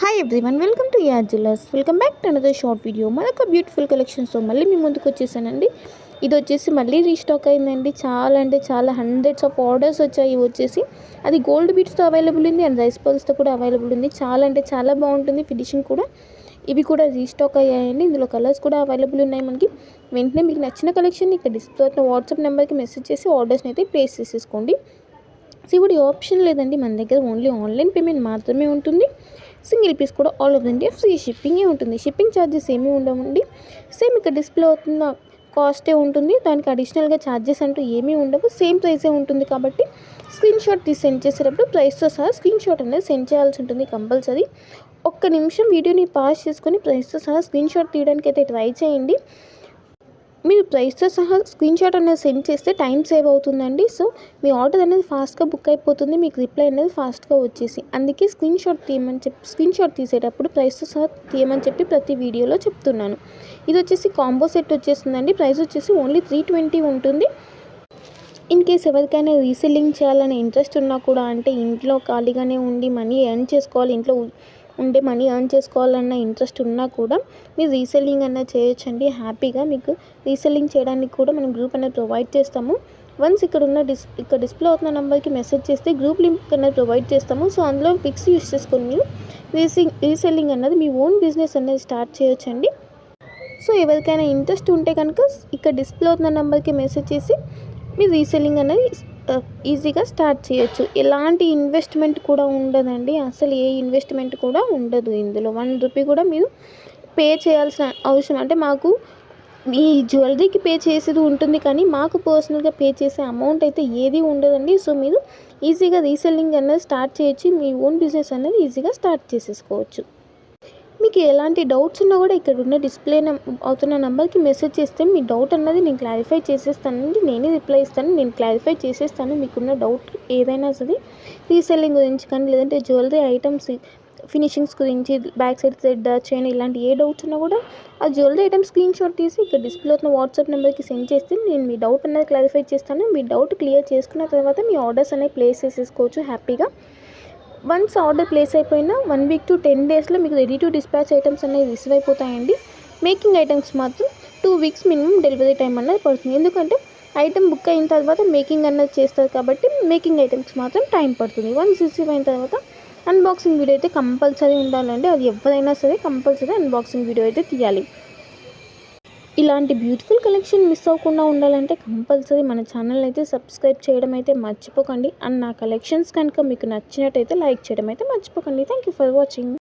Hi everyone, welcome to as jewellers. Welcome back to another short video. మరొక beautiful కలెక్షన్స్తో మళ్ళీ మీ ముందుకు వచ్చేసానండి. ఇది వచ్చేసి మళ్ళీ రీస్టాక్ అయిందండి. చాలా అంటే చాలా హండ్రెడ్స్ ఆఫ్ ఆర్డర్స్ వచ్చాయి. ఇవి వచ్చేసి అది గోల్డ్ బీట్స్తో అవైలబుల్ ఉంది అండ్ రైస్ పర్ల్స్తో కూడా అవైలబుల్ ఉంది. చాలా అంటే చాలా బాగుంటుంది ఫినిషింగ్ కూడా. ఇవి కూడా రీస్టాక్ అయ్యాయండి. ఇందులో కలర్స్ కూడా అవైలబుల్ ఉన్నాయి మనకి. వెంటనే మీకు నచ్చిన కలెక్షన్ ఇక్కడ డిస్ప్లే వాట్సాప్ నెంబర్కి మెసేజ్ చేసి ఆర్డర్స్ని అయితే ప్లేస్ చేసేసుకోండి. ఇప్పుడు ఆప్షన్ లేదండి, మన దగ్గర ఓన్లీ ఆన్లైన్ పేమెంట్ మాత్రమే ఉంటుంది. సింగిల్ పీస్ కూడా ఆల్ ఓవర్ ఇండియా ఫ్రీ షిప్పింగే ఉంటుంది. షిప్పింగ్ ఛార్జెస్ ఏమీ ఉండవండి. సేమ్ ఇక్కడ డిస్ప్లే అవుతున్న కాస్టే ఉంటుంది. దానికి అడిషనల్గా ఛార్జెస్ అంటూ ఏమీ ఉండవు. సేమ్ ప్రైసే ఉంటుంది. కాబట్టి స్క్రీన్ షాట్ తీసి సెండ్ చేసేటప్పుడు ప్రైస్తో సహా స్క్రీన్ షాట్ అనేది సెండ్ చేయాల్సి ఉంటుంది కంపల్సరీ. ఒక్క నిమిషం వీడియోని పాజ్ చేసుకొని ప్రైస్తో సహా స్క్రీన్ షాట్ తీయడానికి అయితే ట్రై చేయండి. మీరు ప్రైస్తో సహా స్క్రీన్ షాట్ అనేది సెండ్ చేస్తే టైం సేవ్ అవుతుందండి. సో మీ ఆర్డర్ అనేది ఫాస్ట్గా బుక్ అయిపోతుంది. మీకు రిప్లై అనేది ఫాస్ట్గా వచ్చేసి, అందుకే స్క్రీన్ షాట్ తీసేటప్పుడు ప్రైస్తో సహా తీయమని చెప్పి ప్రతి వీడియోలో చెప్తున్నాను. ఇది వచ్చేసి కాంబో సెట్ వచ్చేస్తుందండి. ప్రైస్ వచ్చేసి ఓన్లీ 320 ఉంటుంది. ఇన్ కేస్ ఎవరికైనా రీసెల్లింగ్ చేయాలనే ఇంట్రెస్ట్ ఉన్నా కూడా, అంటే ఇంట్లో ఖాళీగానే ఉండి మనీ ఎర్న్ చేసుకోవాలి, ఇంట్లో ఉండే మనీ ఎర్న్ చేసుకోవాలన్న ఇంట్రెస్ట్ ఉన్నా కూడా మీరు రీసెల్లింగ్ అన్నది చేయొచ్చండి హ్యాపీగా. మీకు రీసెల్లింగ్ చేయడానికి కూడా మనం గ్రూప్ అనేది ప్రొవైడ్ చేస్తాము. వన్స్ ఇక్కడ డిస్ప్లే అవుతున్న నెంబర్కి మెసేజ్ చేస్తే గ్రూప్ లింక్ అనేది ప్రొవైడ్ చేస్తాము. సో అందులో పిక్స్ యూస్ చేసుకొని మీరు రీసెల్లింగ్ అన్నది మీ ఓన్ బిజినెస్ అనేది స్టార్ట్ చేయొచ్చండి. సో ఎవరికైనా ఇంట్రెస్ట్ ఉంటే కనుక ఇక్కడ డిస్ప్లే అవుతున్న నెంబర్కి మెసేజ్ చేసి మీరు రీసెల్లింగ్ అనేది ఈజీగా స్టార్ట్ చేయొచ్చు. ఎలాంటి ఇన్వెస్ట్మెంట్ కూడా ఉండదండి. అసలు ఏ ఇన్వెస్ట్మెంట్ కూడా ఉండదు. ఇందులో 1 రూపీ కూడా మీరు పే చేయాల్సిన అవసరం, అంటే మాకు మీ జ్యువెలరీకి పే చేసేది ఉంటుంది, కానీ మాకు పర్సనల్గా పే చేసే అమౌంట్ అయితే ఏది ఉండదండి. సో మీరు ఈజీగా రీసెల్లింగ్ అనేది స్టార్ట్ చేయొచ్చు. మీ ఓన్ బిజినెస్ అనేది ఈజీగా స్టార్ట్ చేసేసుకోవచ్చు. మీకు ఎలాంటి డౌట్స్ ఉన్నా కూడా ఇక్కడ ఉన్న డిస్ప్లే అవుతున్న నెంబర్కి మెసేజ్ చేస్తే మీ డౌట్ అన్నది నేను క్లారిఫై చేసేస్తానండి. నేనే రిప్లై ఇస్తాను, నేను క్లారిఫై చేసేస్తాను. మీకున్న డౌట్ ఏదైనా సరే రీసెల్లింగ్ గురించి కానీ, లేదంటే జ్యువెలరీ ఐటమ్స్ ఫినిషింగ్స్ గురించి, బ్యాక్ సైడ్ థ్రెడ్ చైన్, ఇలాంటి ఏ డౌట్స్ ఉన్నా కూడా ఆ జ్యువెలరీ ఐటమ్ స్క్రీన్ షాట్ తీసి ఇక్కడ డిస్ప్లే అవుతున్న వాట్సాప్ నెంబర్కి సెండ్ చేస్తే నేను మీ డౌట్ అనేది క్లారిఫై చేస్తాను. మీ డౌట్ క్లియర్ చేసుకున్న తర్వాత మీ ఆర్డర్స్ అనేవి ప్లేస్ చేసేసుకోవచ్చు హ్యాపీగా. వన్స్ ఆర్డర్ ప్లేస్ అయిపోయిన 1 వీక్ టు 10 డేస్లో మీకు రెడీ టు డిస్పాచ్ ఐటమ్స్ అనేవి రిసీవ్ అయిపోతాయండి. మేకింగ్ ఐటమ్స్ మాత్రం 2 వీక్స్ మినిమం డెలివరీ టైం అన్నది పడుతుంది. ఎందుకంటే ఐటమ్ బుక్ అయిన తర్వాత మేకింగ్ అన్నది చేస్తారు కాబట్టి మేకింగ్ ఐటమ్స్ మాత్రం టైం పడుతుంది. వన్స్ రిసీవ్ అయిన తర్వాత అన్బాక్సింగ్ వీడియో అయితే కంపల్సరీ ఉండాలండి. అది ఎవరైనా సరే కంపల్సరీ అన్బాక్సింగ్ వీడియో అయితే తీయాలి. ఇలాంటి బ్యూటిఫుల్ కలెక్షన్ మిస్ అవ్వకుండా ఉండాలంటే కంపల్సరీ మన ఛానల్ అయితే సబ్స్క్రైబ్ చేయడం అయితే మర్చిపోకండి. అండ్ నా కలెక్షన్స్ కనుక మీకు నచ్చినట్టయితే లైక్ చేయడం అయితే మర్చిపోకండి. Thank you for watching.